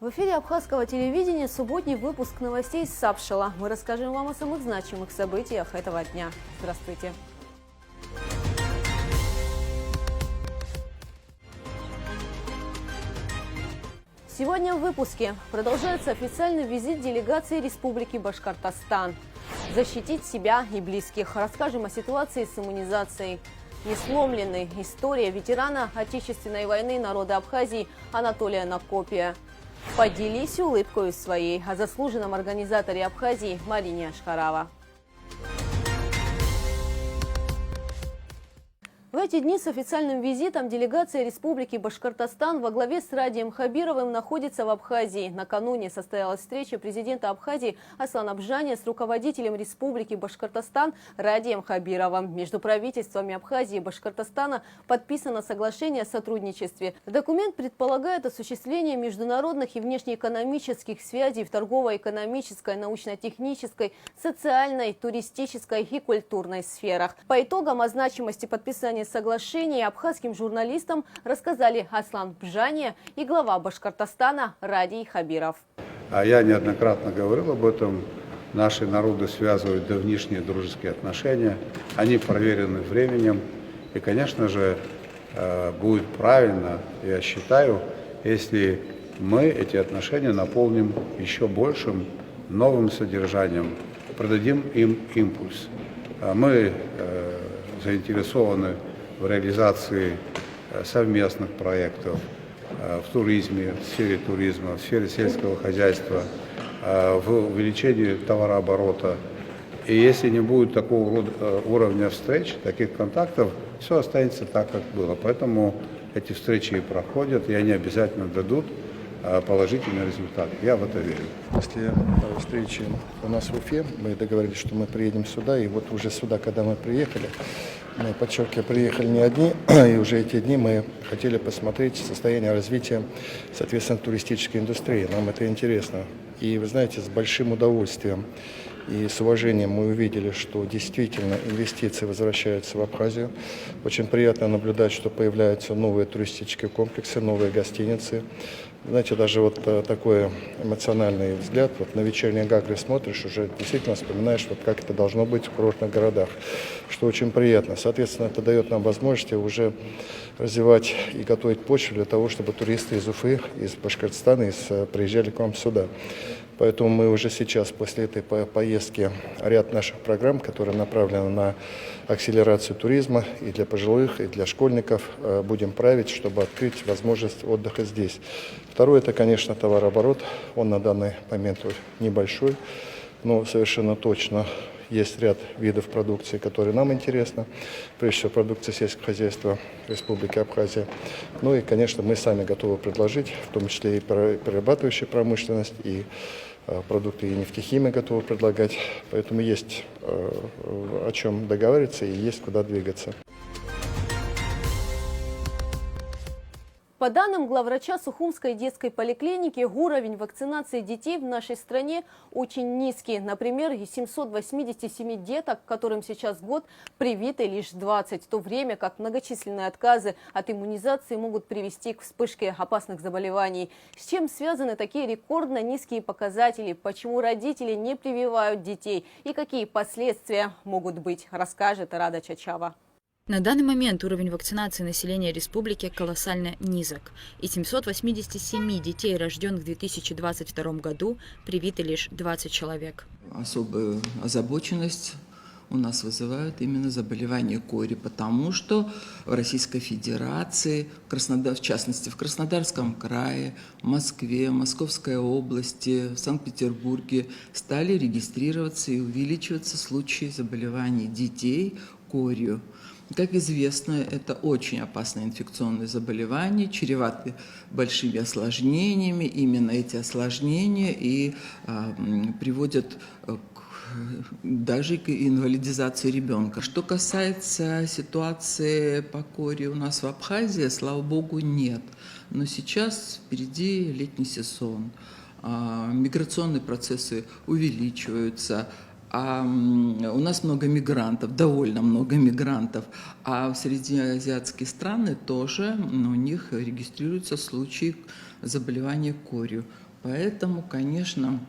В эфире абхазского телевидения субботний выпуск новостей с Сапшила. Мы расскажем вам о самых значимых событиях этого дня. Здравствуйте! Сегодня в выпуске продолжается официальный визит делегации Республики Башкортостан. Защитить себя и близких. Расскажем о ситуации с иммунизацией. Несломленный. История ветерана Отечественной войны народа Абхазии Анатолия Накопия. Поделись улыбкой своей о заслуженном организаторе Абхазии Марине Ашхарова. В эти дни с официальным визитом делегация Республики Башкортостан во главе с Радием Хабировым находится в Абхазии. Накануне состоялась встреча президента Абхазии Аслана Бжания с руководителем Республики Башкортостан Радием Хабировым. Между правительствами Абхазии и Башкортостана подписано соглашение о сотрудничестве. Документ предполагает осуществление международных и внешнеэкономических связей в торгово-экономической, научно-технической, социальной, туристической и культурной сферах. По итогам о значимости подписания соглашения абхазским журналистам рассказали Аслан Бжания и глава Башкортостана Радий Хабиров. Я неоднократно говорил об этом. Наши народы связывают давнишние дружеские отношения. Они проверены временем. И, конечно же, будет правильно, я считаю, если мы эти отношения наполним еще большим новым содержанием, придадим им импульс. Мы заинтересованы в реализации совместных проектов в туризме, в сфере туризма, в сфере сельского хозяйства, в увеличении товарооборота. И если не будет такого уровня встреч, таких контактов, все останется так, как было. Поэтому эти встречи и проходят, и они обязательно дадут положительный результат. Я в это верю. После встречи у нас в Уфе мы договорились, что мы приедем сюда, и вот уже сюда, когда мы приехали, мы, подчеркиваю, приехали не одни, и уже эти дни мы хотели посмотреть состояние развития, соответственно, туристической индустрии. Нам это интересно. И вы знаете, с большим удовольствием и с уважением мы увидели, что действительно инвестиции возвращаются в Абхазию. Очень приятно наблюдать, что появляются новые туристические комплексы, новые гостиницы. Знаете, даже вот такой эмоциональный взгляд, вот на вечерние Гагры смотришь, уже действительно вспоминаешь, вот как это должно быть в курортных городах, что очень приятно. Соответственно, это дает нам возможность уже развивать и готовить почву для того, чтобы туристы из Уфы, из Башкортостана приезжали к вам сюда. Поэтому мы уже сейчас, после этой поездки, ряд наших программ, которые направлены на акселерацию туризма и для пожилых, и для школьников, будем править, чтобы открыть возможность отдыха здесь. Второе, это, конечно, товарооборот. Он на данный момент небольшой, но совершенно точно есть ряд видов продукции, которые нам интересны. Прежде всего, продукция сельского хозяйства Республики Абхазия. Ну и, конечно, мы сами готовы предложить, в том числе и перерабатывающую промышленность, и продукты и нефтехимии готовы предлагать. Поэтому есть о чем договариваться и есть куда двигаться. По данным главврача Сухумской детской поликлиники, уровень вакцинации детей в нашей стране очень низкий. Например, из 787 деток, которым сейчас год, привиты лишь 20, в то время как многочисленные отказы от иммунизации могут привести к вспышке опасных заболеваний. С чем связаны такие рекордно низкие показатели, почему родители не прививают детей и какие последствия могут быть, расскажет Рада Чачава. На данный момент уровень вакцинации населения республики колоссально низок. Из 787 детей, рожденных в 2022 году, привиты лишь 20 человек. Особую озабоченность у нас вызывают именно заболевания кори, потому что в Российской Федерации, в частности в Краснодарском крае, в Москве, Московской области, в Санкт-Петербурге стали регистрироваться и увеличиваться случаи заболеваний детей корью. Как известно, это очень опасное инфекционное заболевание, чреваты большими осложнениями. Именно эти осложнения и приводят даже к инвалидизации ребенка. Что касается ситуации по кори у нас в Абхазии, слава богу, нет. Но сейчас впереди летний сезон, миграционные процессы увеличиваются. У нас много мигрантов, довольно много мигрантов, а в среднеазиатские страны тоже у них регистрируются случаи заболевания корью. Поэтому, конечно,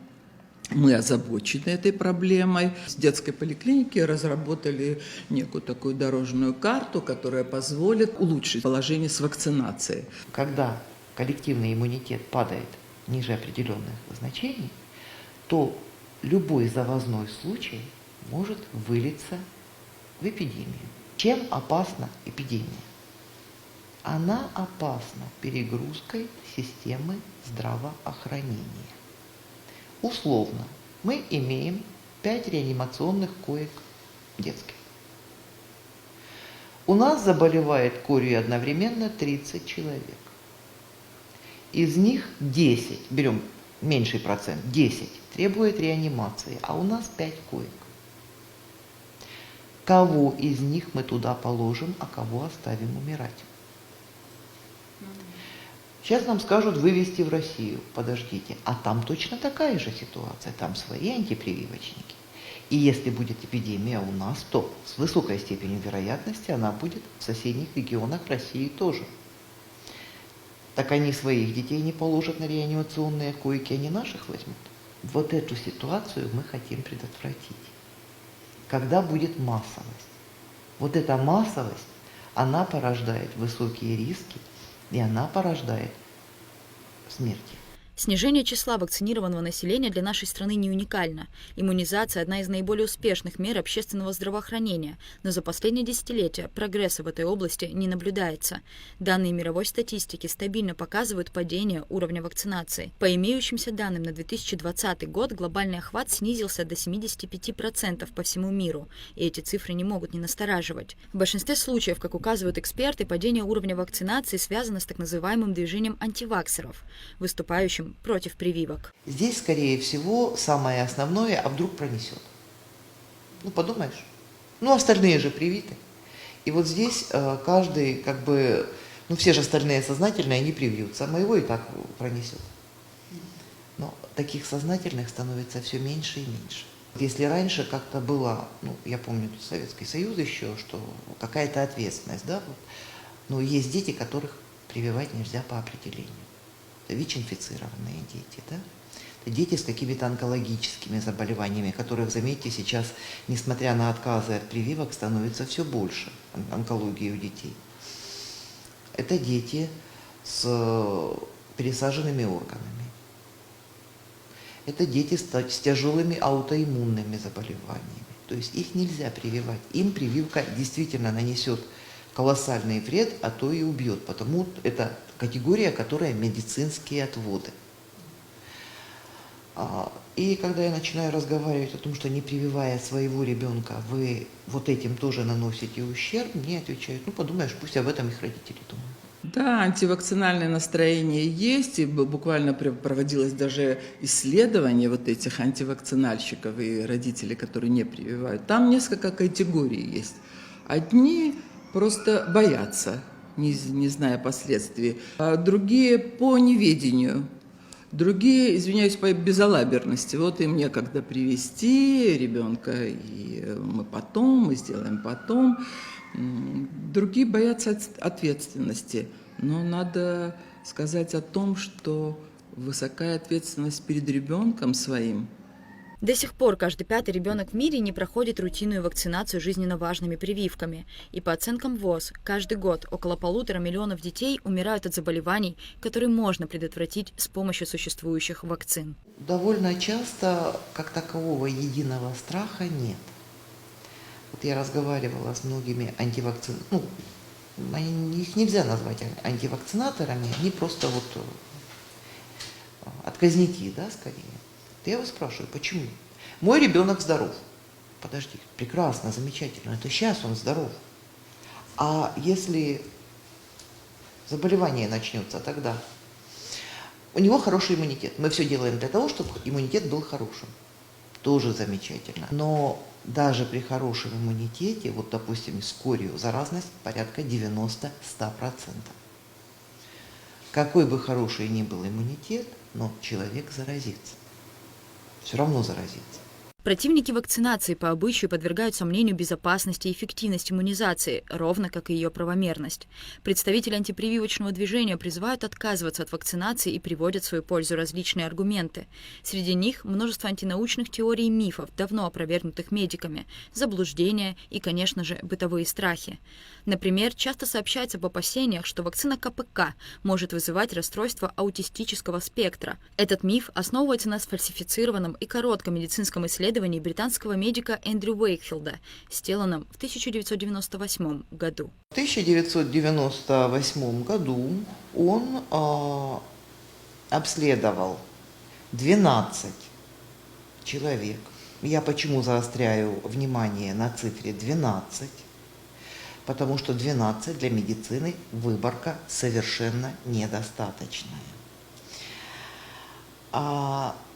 мы озабочены этой проблемой. С детской поликлиники разработали некую такую дорожную карту, которая позволит улучшить положение с вакцинацией. Когда коллективный иммунитет падает ниже определенных значений, то любой завозной случай может вылиться в эпидемию. Чем опасна эпидемия? Она опасна перегрузкой системы здравоохранения. Условно, мы имеем 5 реанимационных коек детских. У нас заболевает корью одновременно 30 человек. Из них 10, берем меньший процент, 10 требует реанимации, а у нас 5 коек. Кого из них мы туда положим, а кого оставим умирать? Сейчас нам скажут вывести в Россию. Подождите, а там точно такая же ситуация, там свои антипрививочники. И если будет эпидемия у нас, то с высокой степенью вероятности она будет в соседних регионах России тоже. Так они своих детей не положат на реанимационные койки, они наших возьмут. Вот эту ситуацию мы хотим предотвратить. Когда будет массовость. Вот эта массовость, она порождает высокие риски, и она порождает смерти. Снижение числа вакцинированного населения для нашей страны не уникально. Иммунизация – одна из наиболее успешных мер общественного здравоохранения, но за последние десятилетия прогресса в этой области не наблюдается. Данные мировой статистики стабильно показывают падение уровня вакцинации. По имеющимся данным на 2020 год глобальный охват снизился до 75% по всему миру, и эти цифры не могут не настораживать. В большинстве случаев, как указывают эксперты, падение уровня вакцинации связано с так называемым движением антиваксеров, выступающим против прививок. Здесь, скорее всего, самое основное, а вдруг пронесет. Ну, подумаешь. Ну, остальные же привиты. И вот здесь каждый, все же остальные сознательные, они привьются, а моего и так пронесет. Но таких сознательных становится все меньше и меньше. Если раньше как-то было, я помню Советский Союз еще, что какая-то ответственность, да, вот, но есть дети, которых прививать нельзя по определению. Это ВИЧ-инфицированные дети, да? Это дети с какими-то онкологическими заболеваниями, которых, заметьте, сейчас, несмотря на отказы от прививок, становится все больше онкологии у детей. Это дети с пересаженными органами. Это дети с тяжелыми аутоиммунными заболеваниями. То есть их нельзя прививать. Им прививка действительно нанесет колоссальный вред, а то и убьет, потому это категория, которая медицинские отводы. И когда я начинаю разговаривать о том, что не прививая своего ребенка, вы вот этим тоже наносите ущерб, мне отвечают, подумаешь, пусть об этом их родители думают. Да, антивакцинальное настроение есть, и буквально проводилось даже исследование вот этих антивакцинальщиков и родителей, которые не прививают. Там несколько категорий есть. Одни просто боятся, не зная последствий, а другие по неведению, другие, извиняюсь, по безалаберности. Вот им некогда привести ребенка, и мы сделаем потом. Другие боятся ответственности, но надо сказать о том, что высокая ответственность перед ребенком своим. До сих пор каждый 5-й ребенок в мире не проходит рутинную вакцинацию жизненно важными прививками. И по оценкам ВОЗ, каждый год около 1,5 миллиона детей умирают от заболеваний, которые можно предотвратить с помощью существующих вакцин. Довольно часто, как такового единого страха нет. Вот я разговаривала с многими антивакцинаторами, их нельзя назвать антивакцинаторами, они просто отказники, да, скорее. Я его спрашиваю, почему? Мой ребенок здоров. Подожди, прекрасно, замечательно, это сейчас он здоров. А если заболевание начнется, тогда у него хороший иммунитет. Мы все делаем для того, чтобы иммунитет был хорошим. Тоже замечательно. Но даже при хорошем иммунитете, допустим, с корью заразность порядка 90-100%. Какой бы хороший ни был иммунитет, но человек заразится. Все равно заразится. Противники вакцинации по обычаю подвергают сомнению безопасность и эффективность иммунизации, ровно как и ее правомерность. Представители антипрививочного движения призывают отказываться от вакцинации и приводят в свою пользу различные аргументы. Среди них множество антинаучных теорий и мифов, давно опровергнутых медиками, заблуждения и, конечно же, бытовые страхи. Например, часто сообщается об опасениях, что вакцина КПК может вызывать расстройство аутистического спектра. Этот миф основывается на сфальсифицированном и коротком медицинском исследовании британского медика Эндрю Уэйкфилда, сделанном в 1998 году. В 1998 году он обследовал 12 человек. Я почему заостряю внимание на цифре 12? Потому что 12 для медицины выборка совершенно недостаточная.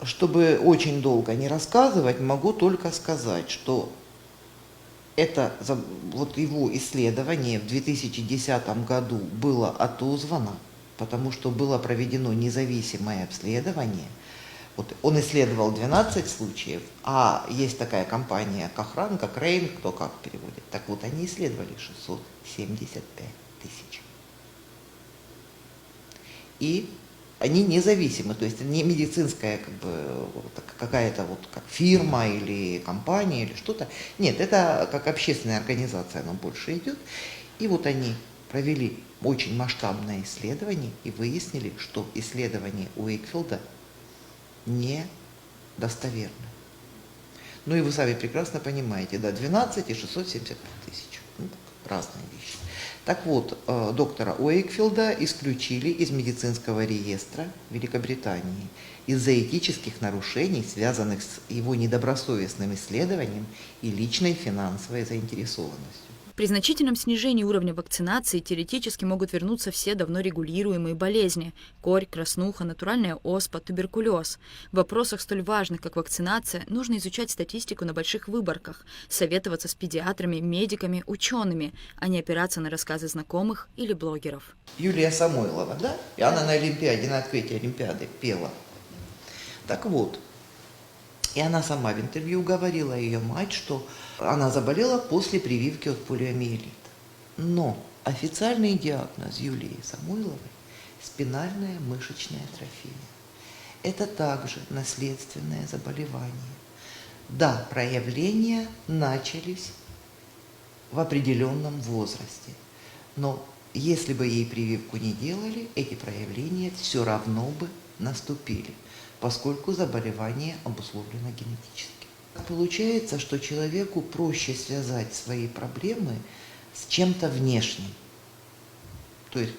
Чтобы очень долго не рассказывать, могу только сказать, что это вот его исследование в 2010 году было отозвано, потому что было проведено независимое обследование. Вот он исследовал 12 случаев, а есть такая компания Cochrane, кто как переводит. Так вот, они исследовали 675 тысяч. И они независимы, то есть не медицинская какая-то вот как фирма или компания или что-то. Нет, это как общественная организация, она больше идет. И вот они провели очень масштабное исследование и выяснили, что исследование Уэйкфилда недостоверно. Ну и вы сами прекрасно понимаете, да, 12 и 675 тысяч. Ну, разные вещи. Так вот, доктора Уэйкфилда исключили из медицинского реестра Великобритании из-за этических нарушений, связанных с его недобросовестным исследованием и личной финансовой заинтересованностью. При значительном снижении уровня вакцинации теоретически могут вернуться все давно регулируемые болезни – корь, краснуха, натуральная оспа, туберкулез. В вопросах столь важных, как вакцинация, нужно изучать статистику на больших выборках, советоваться с педиатрами, медиками, учеными, а не опираться на рассказы знакомых или блогеров. Юлия Самойлова, да? И она на Олимпиаде, на открытии Олимпиады пела. Так вот, и она сама в интервью говорила, ее мать, что она заболела после прививки от полиомиелита. Но официальный диагноз Юлии Самойловой – спинальная мышечная атрофия. Это также наследственное заболевание. Да, проявления начались в определенном возрасте, но если бы ей прививку не делали, эти проявления все равно бы наступили, поскольку заболевание обусловлено генетически. Получается, что человеку проще связать свои проблемы с чем-то внешним. То есть,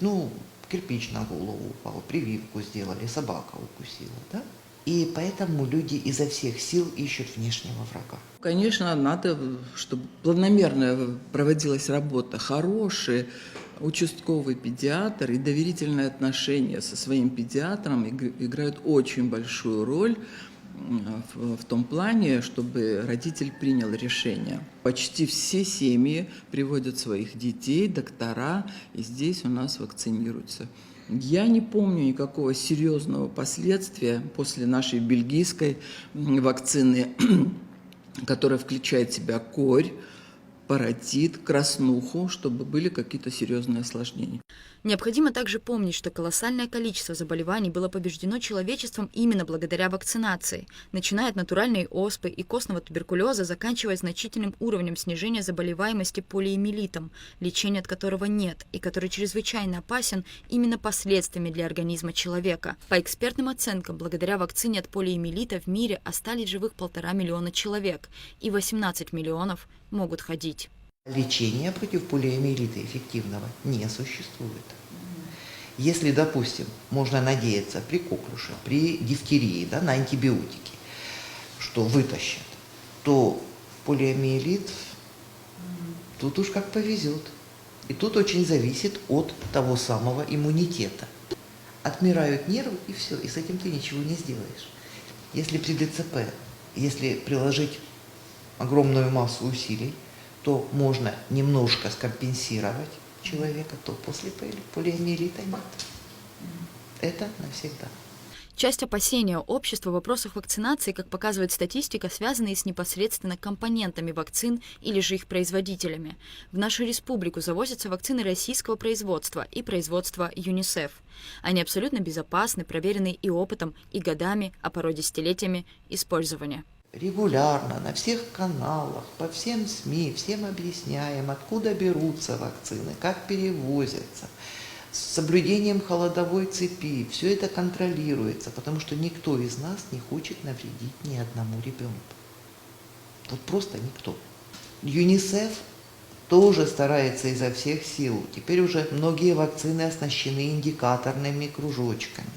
кирпич на голову упал, прививку сделали, собака укусила, да? И поэтому люди изо всех сил ищут внешнего врага. Конечно, надо, чтобы планомерно проводилась работа. Хороший участковый педиатр и доверительные отношения со своим педиатром играют очень большую роль в том плане, чтобы родитель принял решение. Почти все семьи приводят своих детей, доктора, и здесь у нас вакцинируются. Я не помню никакого серьезного последствия после нашей бельгийской вакцины, которая включает в себя корь, паротит, краснуху, чтобы были какие-то серьезные осложнения. Необходимо также помнить, что колоссальное количество заболеваний было побеждено человечеством именно благодаря вакцинации, начиная от натуральной оспы и костного туберкулеза, заканчивая значительным уровнем снижения заболеваемости полиомиелитом, лечения от которого нет и который чрезвычайно опасен именно последствиями для организма человека. По экспертным оценкам, благодаря вакцине от полиомиелита в мире остались живых 1,5 миллиона человек, и 18 миллионов могут ходить. Лечения против полиомиелита эффективного не существует. Если, допустим, можно надеяться при коклюше, при дифтерии, да, на антибиотики, что вытащат, то полиомиелит тут уж как повезет. И тут очень зависит от того самого иммунитета. Отмирают нервы, и все, и с этим ты ничего не сделаешь. Если при ДЦП, если приложить огромную массу усилий, то можно немножко скомпенсировать человека, то после полиомиелита нет. Это навсегда. Часть опасения общества в вопросах вакцинации, как показывает статистика, связаны и с непосредственно компонентами вакцин или же их производителями. В нашу республику завозятся вакцины российского производства и производства ЮНИСЕФ. Они абсолютно безопасны, проверены и опытом, и годами, а порой десятилетиями использования. Регулярно на всех каналах, по всем СМИ, всем объясняем, откуда берутся вакцины, как перевозятся, с соблюдением холодовой цепи. Все это контролируется, потому что никто из нас не хочет навредить ни одному ребенку. Вот просто никто. ЮНИСЕФ тоже старается изо всех сил. Теперь уже многие вакцины оснащены индикаторными кружочками.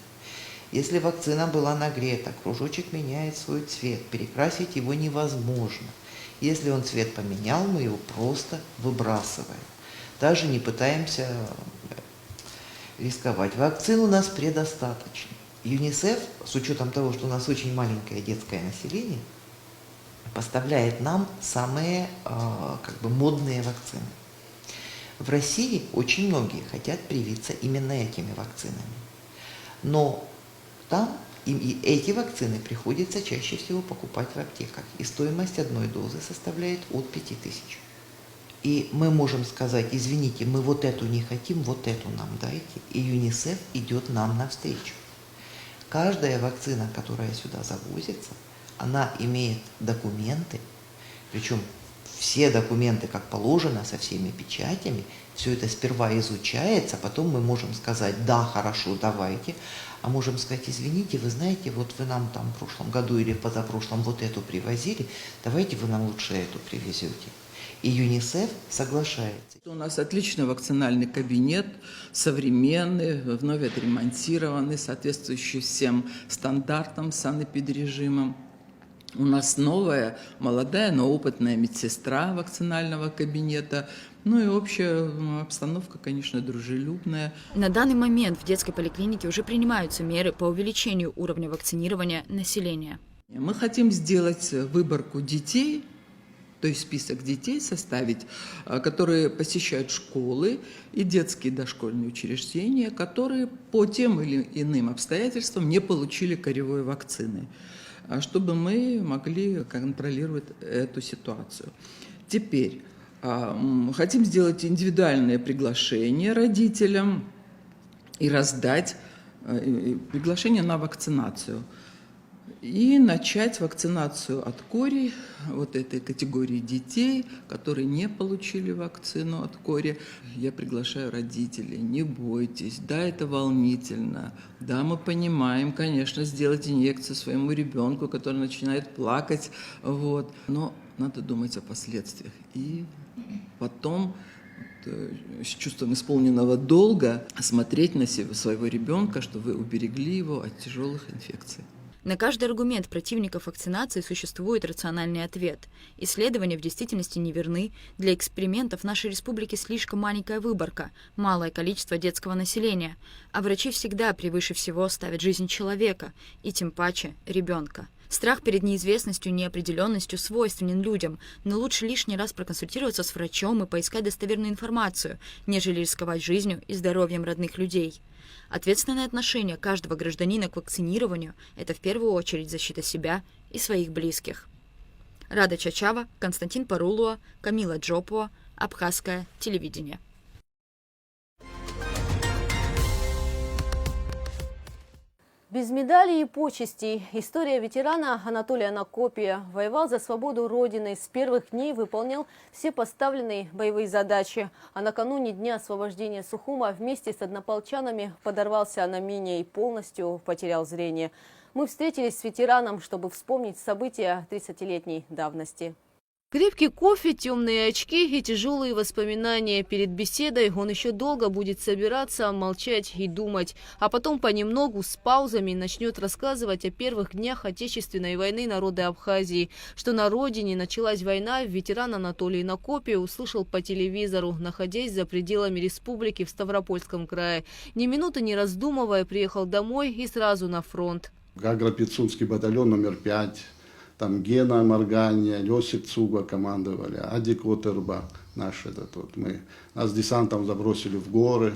Если вакцина была нагрета, кружочек меняет свой цвет, перекрасить его невозможно. Если он цвет поменял, мы его просто выбрасываем. Даже не пытаемся рисковать. Вакцин у нас предостаточно. ЮНИСЕФ, с учетом того, что у нас очень маленькое детское население, поставляет нам самые модные вакцины. В России очень многие хотят привиться именно этими вакцинами. Но там и эти вакцины приходится чаще всего покупать в аптеках. И стоимость одной дозы составляет от 5000. И мы можем сказать: извините, мы вот эту не хотим, вот эту нам дайте. И ЮНИСЕФ идет нам навстречу. Каждая вакцина, которая сюда завозится, она имеет документы, причем все документы, как положено, со всеми печатями. Все это сперва изучается, потом мы можем сказать: да, хорошо, давайте. А можем сказать: извините, вы знаете, вот вы нам там в прошлом году или позапрошлом вот эту привозили, давайте вы нам лучше эту привезете. И ЮНИСЕФ соглашается. У нас отличный вакцинальный кабинет, современный, вновь отремонтированный, соответствующий всем стандартам, санэпидрежимам. У нас новая, молодая, но опытная медсестра вакцинального кабинета. Ну и общая обстановка, конечно, дружелюбная. На данный момент в детской поликлинике уже принимаются меры по увеличению уровня вакцинирования населения. Мы хотим сделать выборку детей, то есть список детей составить, которые посещают школы и детские дошкольные учреждения, которые по тем или иным обстоятельствам не получили коревой вакцины, чтобы мы могли контролировать эту ситуацию. Теперь хотим сделать индивидуальное приглашение родителям и раздать приглашение на вакцинацию. И начать вакцинацию от кори, вот этой категории детей, которые не получили вакцину от кори. Я приглашаю родителей: не бойтесь, да, это волнительно, да, мы понимаем, конечно, сделать инъекцию своему ребенку, который начинает плакать, вот, но надо думать о последствиях. И потом с чувством исполненного долга смотреть на своего ребенка, что вы уберегли его от тяжелых инфекций. На каждый аргумент противников вакцинации существует рациональный ответ. Исследования в действительности не верны. Для экспериментов в нашей республике слишком маленькая выборка, малое количество детского населения. А врачи всегда превыше всего ставят жизнь человека, и тем паче ребенка. Страх перед неизвестностью и неопределенностью свойственен людям, но лучше лишний раз проконсультироваться с врачом и поискать достоверную информацию, нежели рисковать жизнью и здоровьем родных людей. Ответственное отношение каждого гражданина к вакцинированию – это в первую очередь защита себя и своих близких. Рада Чачава, Константин Парулуа, Камила Джопуа, Абхазское телевидение. Без медалей и почестей. История ветерана Анатолия Накопия. Воевал за свободу Родины. С первых дней выполнял все поставленные боевые задачи. А накануне Дня освобождения Сухума вместе с однополчанами подорвался на мине и полностью потерял зрение. Мы встретились с ветераном, чтобы вспомнить события 30-летней давности. Крепкий кофе, темные очки и тяжелые воспоминания. Перед беседой он еще долго будет собираться, молчать и думать. А потом понемногу, с паузами, начнет рассказывать о первых днях Отечественной войны народа Абхазии. Что на родине началась война, ветеран Анатолий Накопий услышал по телевизору, находясь за пределами республики в Ставропольском крае. Ни минуты не раздумывая, приехал домой и сразу на фронт. Агропецунский батальон номер 5. Там Гена Марганя, Лёсик Цуга командовали, Адик Отерба наш этот вот. Нас десантом забросили в горы,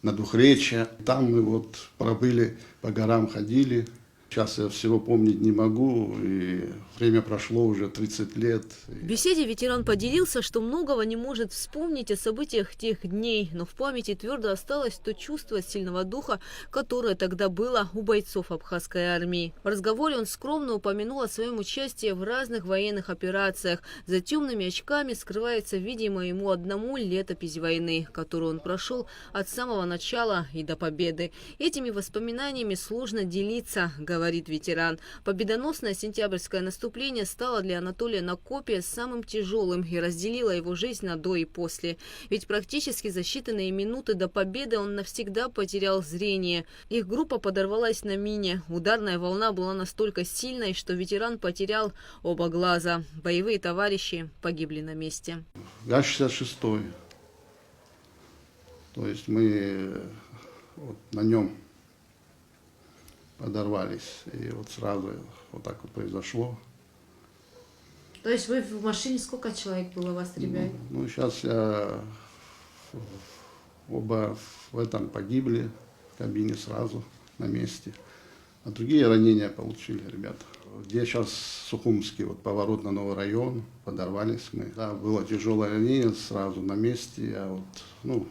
на Двухречье. Там мы вот пробыли, по горам ходили. Сейчас я всего помнить не могу, и время прошло уже 30 лет. В беседе ветеран поделился, что многого не может вспомнить о событиях тех дней, но в памяти твердо осталось то чувство сильного духа, которое тогда было у бойцов абхазской армии. В разговоре он скромно упомянул о своем участии в разных военных операциях. За темными очками скрывается, видимо, ему одному летопись войны, которую он прошел от самого начала и до победы. Этими воспоминаниями сложно делиться, говорит ветеран. Победоносное сентябрьское наступление стало для Анатолия Накопия самым тяжелым и разделило его жизнь на до и после. Ведь практически за считанные минуты до победы он навсегда потерял зрение. Их группа подорвалась на мине. Ударная волна была настолько сильной, что ветеран потерял оба глаза. Боевые товарищи погибли на месте. Я 66-й. То есть мы вот на нем подорвались. И вот сразу вот так вот произошло. То есть вы в машине, сколько человек было у вас, ребят? Ну, сейчас оба в этом погибли, в кабине сразу, на месте. А другие ранения получили ребята. Где сейчас Сухумский, вот поворот на новый район, подорвались мы. Да, было тяжелое ранение сразу на месте. Я вот,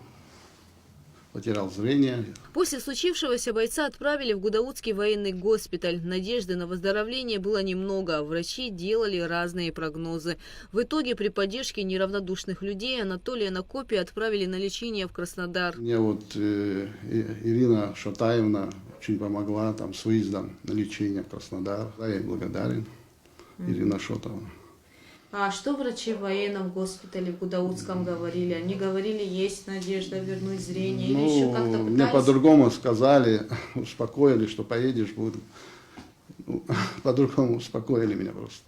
потерял зрение. После случившегося бойца отправили в Гудаутский военный госпиталь. Надежды на выздоровление было немного. Врачи делали разные прогнозы. В итоге при поддержке неравнодушных людей Анатолия Накопия отправили на лечение в Краснодар. Мне вот Ирина Шатаевна очень помогла там с выездом на лечение в Краснодар. Я ей благодарен, Ирина Шатаевна. А что врачи в военном госпитале в Гудаутском говорили? Они говорили, есть надежда вернуть зрение или еще как-то пытались? Мне по-другому сказали, успокоили, что поедешь, буду. По-другому успокоили меня просто,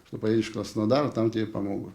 что поедешь в Краснодар, там тебе помогут.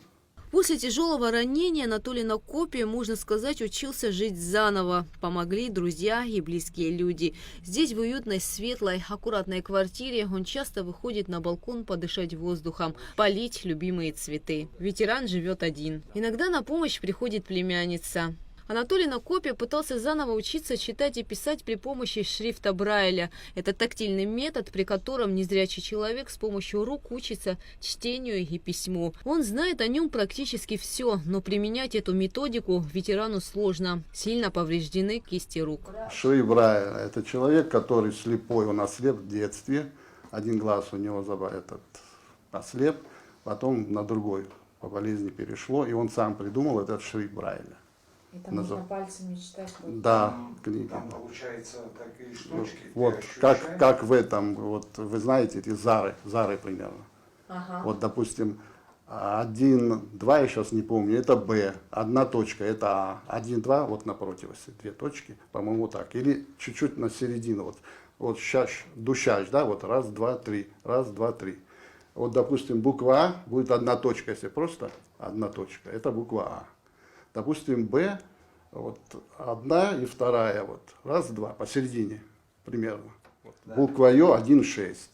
После тяжелого ранения Анатолий Накопия, можно сказать, учился жить заново. Помогли друзья и близкие люди. Здесь, в уютной, светлой, аккуратной квартире, он часто выходит на балкон подышать воздухом, полить любимые цветы. Ветеран живет один. Иногда на помощь приходит племянница. Анатолий Накопия пытался заново учиться читать и писать при помощи шрифта Брайля. Это тактильный метод, при котором незрячий человек с помощью рук учится чтению и письму. Он знает о нем практически все, но применять эту методику ветерану сложно. Сильно повреждены кисти рук. Шрифт Брайля – это человек, который слепой, он ослеп в детстве. Один глаз у него ослеп, потом на другой по болезни перешло, и он сам придумал этот шрифт Брайля. Это можно пальцами читать? Да, книги. Там получается такие штучки. Вот как в этом, вот вы знаете, эти зары примерно. Ага. Вот, допустим, 1, 2, я сейчас не помню, это Б, одна точка, это А, 1, 2, вот напротив, две точки, по-моему, так. Или чуть-чуть на середину, вот дущач, да, вот 1, 2, 3, 1, 2, 3. Вот, допустим, буква А будет одна точка, если просто одна точка, это буква А. Допустим, Б, вот одна и вторая, вот, 1, 2, посередине примерно. Вот. Буква Ё 1, 6.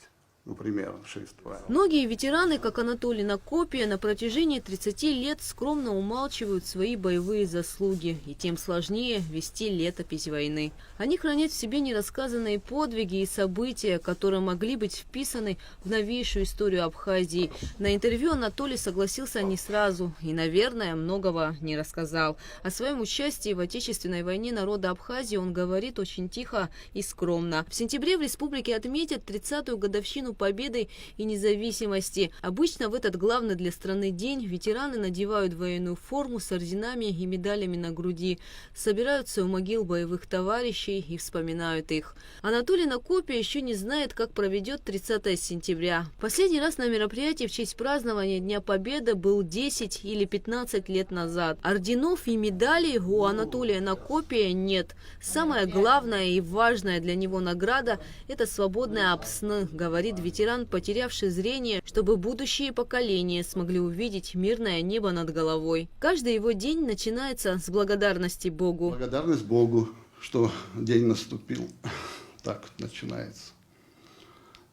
Примерно 6 правил. Многие ветераны, как Анатолий Накопия, на протяжении 30 лет скромно умалчивают свои боевые заслуги, и тем сложнее вести летопись войны. Они хранят в себе нерассказанные подвиги и события, которые могли быть вписаны в новейшую историю Абхазии. На интервью Анатолий согласился не сразу и, наверное, многого не рассказал. О своем участии в Отечественной войне народа Абхазии он говорит очень тихо и скромно. В сентябре в республике отметят 30-ю годовщину победы и независимости. Обычно в этот главный для страны день ветераны надевают военную форму с орденами и медалями на груди, собираются у могил боевых товарищей и вспоминают их. Анатолий Накопия еще не знает, как проведет 30 сентября. Последний раз на мероприятии в честь празднования Дня Победы был 10 или 15 лет назад. Орденов и медалей у Анатолия Накопия нет. Самая главная и важная для него награда – это свободная обсны, говорит ветеран, потерявший зрение, чтобы будущие поколения смогли увидеть мирное небо над головой. Каждый его день начинается с благодарности Богу. Благодарность Богу, что день наступил. Так начинается.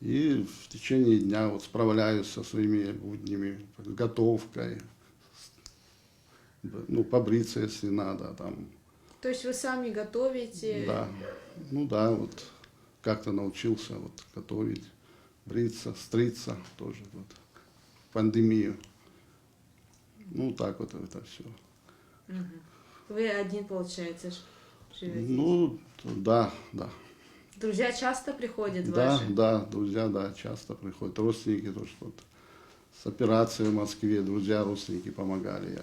И в течение дня вот справляюсь со своими буднями, готовкой, побриться, если надо, там. То есть вы сами готовите? Да, ну да, вот как-то научился вот готовить, бриться, стриться тоже вот, пандемию. Ну так вот это все. Вы один, получается, живете? Ну, да, да. Друзья часто приходят Да, ваши? да, друзья, да, часто приходят. Родственники тоже вот. С операцией в Москве друзья, родственники помогали.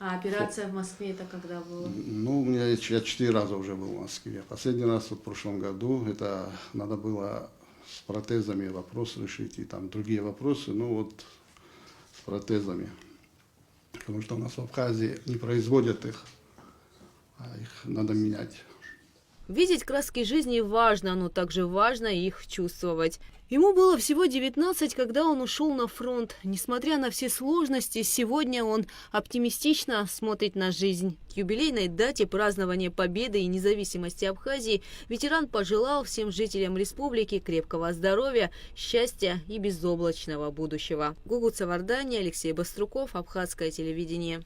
А операция в Москве это когда была? Ну, я 4 раза уже был в Москве. Последний раз вот в прошлом году, это надо было с протезами вопрос решить, и там другие вопросы, ну вот с протезами. Потому что у нас в Абхазии не производят их, а их надо менять. Видеть краски жизни важно, но также важно их чувствовать. Ему было всего 19, когда он ушел на фронт. Несмотря на все сложности, сегодня он оптимистично смотрит на жизнь. К юбилейной дате празднования Победы и независимости Абхазии ветеран пожелал всем жителям республики крепкого здоровья, счастья и безоблачного будущего. Гугут Савардани, Алексей Баструков, Абхазское телевидение.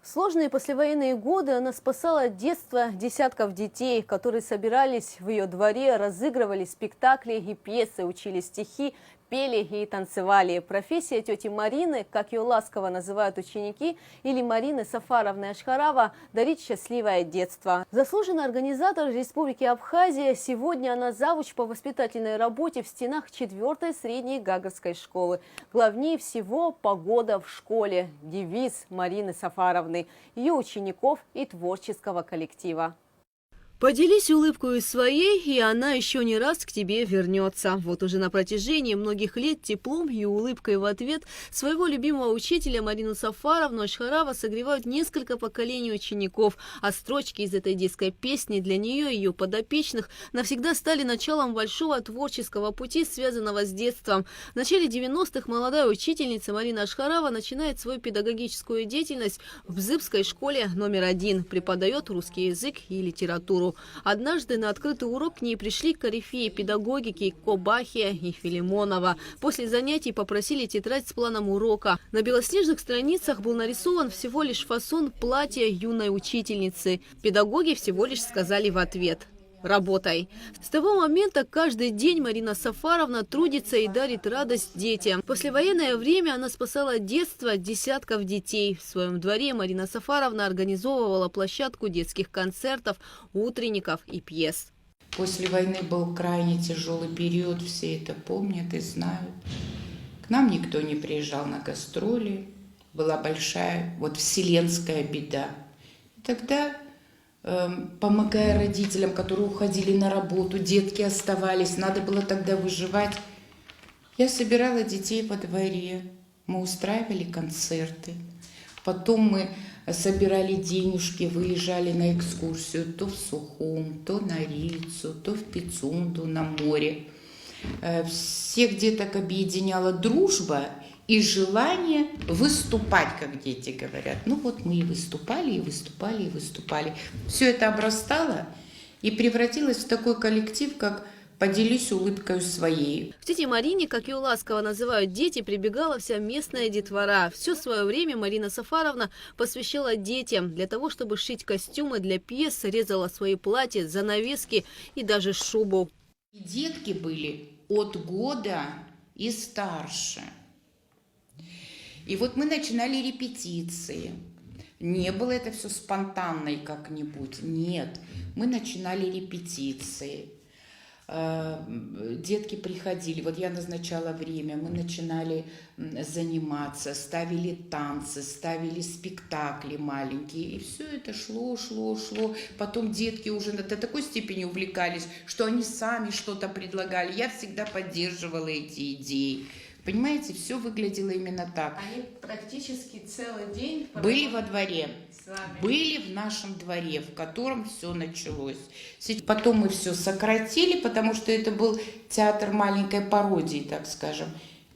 В сложные послевоенные годы она спасала детство десятков детей, которые собирались в ее дворе, разыгрывали спектакли и пьесы, учили стихи, пели и танцевали. Профессия тети Марины, как ее ласково называют ученики, или Марины Сафаровны Ашхарова, дарит счастливое детство. Заслуженный организатор Республики Абхазия, сегодня она завуч по воспитательной работе в стенах 4-й средней Гагарской школы. Главнее всего погода в школе. Девиз Марины Сафаровны, ее учеников и творческого коллектива. Поделись улыбкой своей, и она еще не раз к тебе вернется. Вот уже на протяжении многих лет теплом и улыбкой в ответ своего любимого учителя Марину Сафаровну Ашхарова согревают несколько поколений учеников. А строчки из этой детской песни для нее и ее подопечных навсегда стали началом большого творческого пути, связанного с детством. В начале 90-х молодая учительница Марина Ашхарова начинает свою педагогическую деятельность в Бзыбской школе номер 1. Преподает русский язык и литературу. Однажды на открытый урок к ней пришли корифеи педагогики Кобахия и Филимонова. После занятий попросили тетрадь с планом урока. На белоснежных страницах был нарисован всего лишь фасон платья юной учительницы. Педагоги всего лишь сказали в ответ: «Работай». С того момента каждый день Марина Сафаровна трудится и дарит радость детям. В послевоенное время она спасала детство десятков детей. В своем дворе Марина Сафаровна организовывала площадку детских концертов, утренников и пьес. После войны был крайне тяжелый период, все это помнят и знают. К нам никто не приезжал на гастроли, была большая вселенская беда. И тогда, помогая родителям, которые уходили на работу, детки оставались, надо было тогда выживать. Я собирала детей во дворе, мы устраивали концерты. Потом мы собирали денежки, выезжали на экскурсию то в Сухум, то на Рильцу, то в Пицунду, на море. Всех деток объединяла дружба и желание выступать, как дети говорят. Ну вот мы и выступали, и выступали, и выступали. Все это обрастало и превратилось в такой коллектив, как «Поделись улыбкой своей». К тете Марине, как ее ласково называют дети, прибегала вся местная детвора. Все свое время Марина Сафаровна посвящала детям. Для того, чтобы шить костюмы для пьес, резала свои платья, занавески и даже шубу. И детки были от года и старше. И вот мы начинали репетиции. Не было это все спонтанно и как-нибудь. Нет, мы начинали репетиции. Детки приходили, вот я назначала время, мы начинали заниматься, ставили танцы, ставили спектакли маленькие, и все это шло. Потом детки уже до такой степени увлекались, что они сами что-то предлагали. Я всегда поддерживала эти идеи. Понимаете, все выглядело именно так. Они практически целый день были во дворе, с вами. были в нашем дворе, в котором все началось. Потом мы все сократили, потому что это был театр маленькой пародии, так скажем.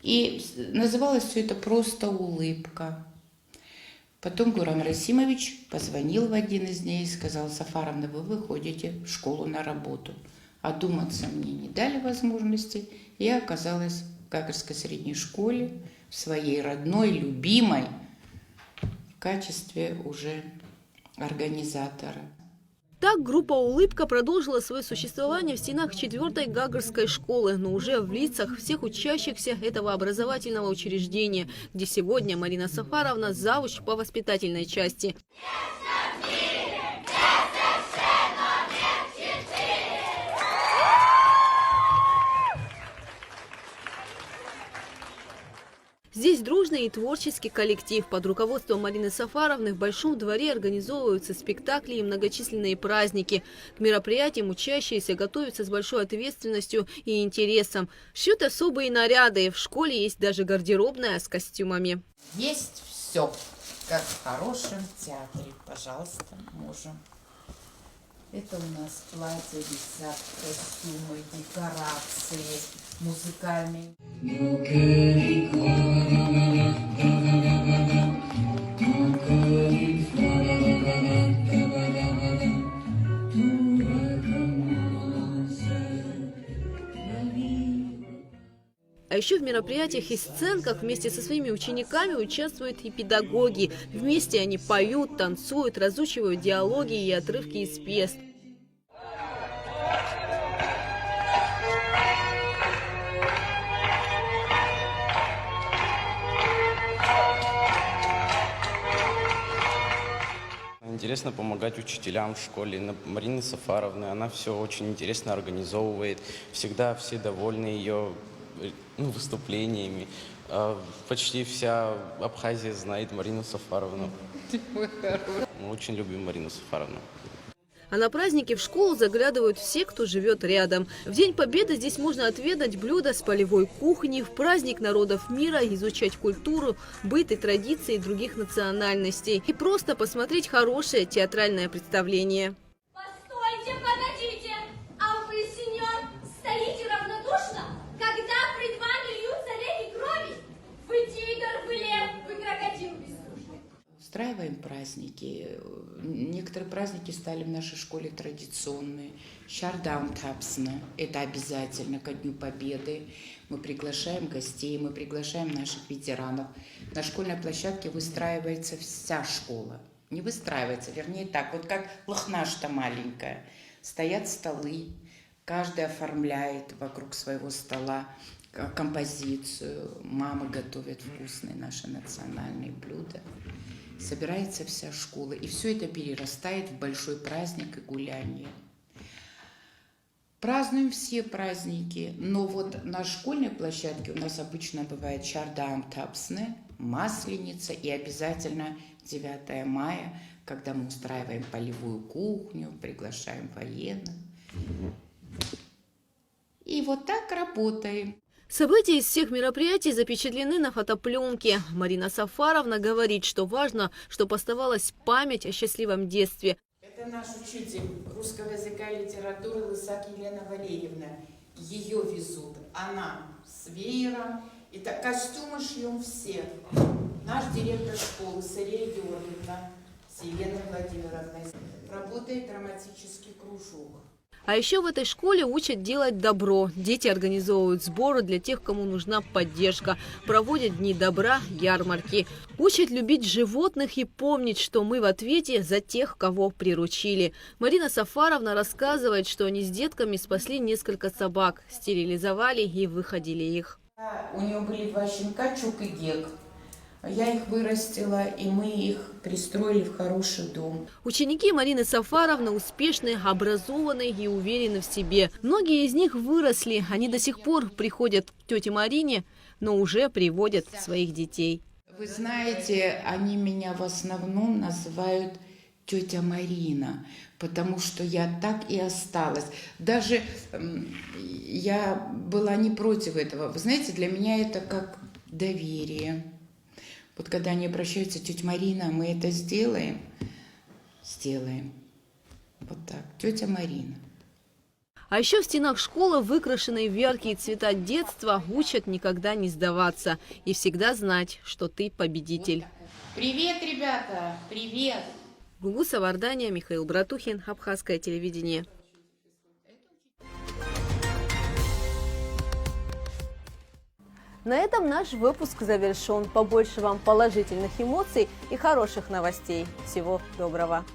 И называлось все это просто «Улыбка». Потом Гурам Расимович позвонил в один из дней и сказал: «Сафаровна, вы выходите в школу на работу». Одуматься мне не дали возможности, я оказалась в Гагарской средней школе, в своей родной, любимой, в качестве уже организатора. Так группа «Улыбка» продолжила свое существование в стенах 4-й Гагарской школы, но уже в лицах всех учащихся этого образовательного учреждения, где сегодня Марина Сафаровна – завуч по воспитательной части. Здесь дружный и творческий коллектив. Под руководством Марины Сафаровны в Большом дворе организовываются спектакли и многочисленные праздники. К мероприятиям учащиеся готовятся с большой ответственностью и интересом. Шьют особые наряды. В школе есть даже гардеробная с костюмами. Есть все, как в хорошем театре. Пожалуйста, можем. Это у нас платья, висят, костюмы, декорации, музыкальные. А еще в мероприятиях и сценках вместе со своими учениками участвуют и педагоги. Вместе они поют, танцуют, разучивают диалоги и отрывки из пьес. Интересно помогать учителям в школе. Марина Сафаровна, она все очень интересно организовывает. Всегда все довольны ее выступлениями. Почти вся Абхазия знает Марину Сафаровну. Мы очень любим Марину Сафаровну. А на праздники в школу заглядывают все, кто живет рядом. В День Победы здесь можно отведать блюда с полевой кухни, в праздник народов мира изучать культуру, быт и традиции других национальностей. И просто посмотреть хорошее театральное представление. Постойте, подождите! А вы, сеньор, стоите равнодушно, когда пред вами льются реки крови? Вы тигр, вы лев, вы крокодил бездушный. Устраиваем праздники. Некоторые праздники стали в нашей школе традиционные. Шардаунтапсна – это обязательно ко Дню Победы. Мы приглашаем гостей, мы приглашаем наших ветеранов. На школьной площадке выстраивается вся школа. Не выстраивается, вернее так, вот как лохна-то маленькая. Стоят столы, каждый оформляет вокруг своего стола композицию. Мамы готовят вкусные наши национальные блюда. Собирается вся школа, и все это перерастает в большой праздник и гуляние. Празднуем все праздники, но вот на школьной площадке у нас обычно бывает Шардаунтапсне, Масленица и обязательно 9 мая, когда мы устраиваем полевую кухню, приглашаем военных. И вот так работаем. События из всех мероприятий запечатлены на фотопленке. Марина Сафаровна говорит, что важно, чтобы оставалась память о счастливом детстве. Это наш учитель русского языка и литературы Лысак Елена Валерьевна. Ее везут. Она с веером. И так, костюмы шьем все. Наш директор школы Сырья Георгиевна с Еленой Владимировной. Работает драматический кружок. А еще в этой школе учат делать добро. Дети организовывают сборы для тех, кому нужна поддержка. Проводят дни добра, ярмарки. Учат любить животных и помнить, что мы в ответе за тех, кого приручили. Марина Сафаровна рассказывает, что они с детками спасли несколько собак, стерилизовали и выходили их. У нее были 2 щенка, Чук и Гек. Я их вырастила, и мы их пристроили в хороший дом. Ученики Марины Сафаровны успешны, образованы и уверены в себе. Многие из них выросли. Они до сих пор приходят к тете Марине, но уже приводят своих детей. Вы знаете, они меня в основном называют тетя Марина, потому что я так и осталась. Даже я была не против этого. Вы знаете, для меня это как доверие. Вот когда они обращаются, тетя Марина, мы это сделаем? Сделаем. Вот так. Тетя Марина. А еще в стенах школы, выкрашенные в яркие цвета детства, учат никогда не сдаваться и всегда знать, что ты победитель. Привет, ребята! Привет! Гугуса Вардания, Михаил Братухин, Абхазское телевидение. На этом наш выпуск завершен. Побольше вам положительных эмоций и хороших новостей. Всего доброго!